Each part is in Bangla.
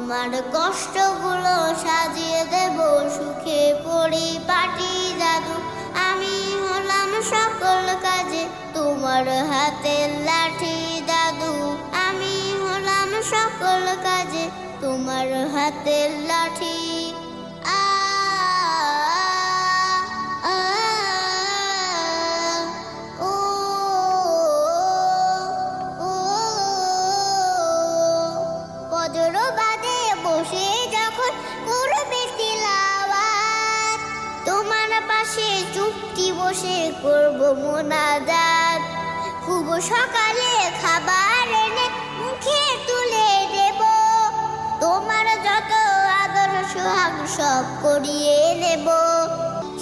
তোমার কষ্টগুলো সাজিয়ে দেব সুখে পরিপাটি জাদু। আমি হলাম সকল কাজে তোমার হাতের লাঠি দাদু। আমি হলাম সকল কাজে তোমার হাতের লাঠি। আ আ ও ও বজ্র বাদে বসে যখন করবে তিলাওয়াত, তোমার পাশে চুপটি বসে করব মোনাজাত। খুব সকালে খাবার এনে মুখে তুলে দেব, তোমার যত আদর সোহাগ সব করিয়ে নেব।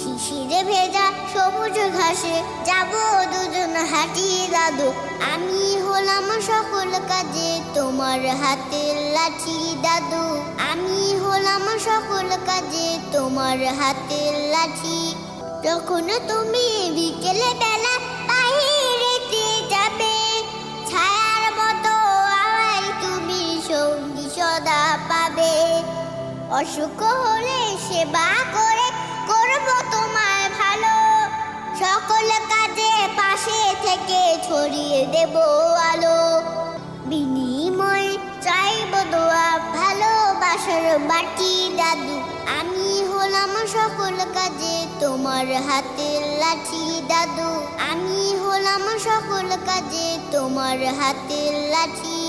শিশিরে ভেজা সবুজ ঘাসে যাব দুজন হাঁটি দাদু। আমি হলাম সকল কাজে তোমার হাতের লাঠি দাদু। আমি হলাম সকল কাজে তোমার হাতের লাঠি। যখন তুমি বিকেলে বেলা বাহিরেতে যাবে, ছায়ার মতো আমায় তুমি সঙ্গী সদা পাবে। অসুখ হলে সেবা করে করব তোমায় ভালো, সকল কাজে পাশে থেকে ছড়িয়ে দেব আলো। বিনিময় চাইব দোয়া ভালোবাসার বাটি দাদু। আমি হলাম সকল কাজে তোমার হাতের লাঠি দাদু। আমি হলাম সকল কাজে তোমার হাতের লাঠি।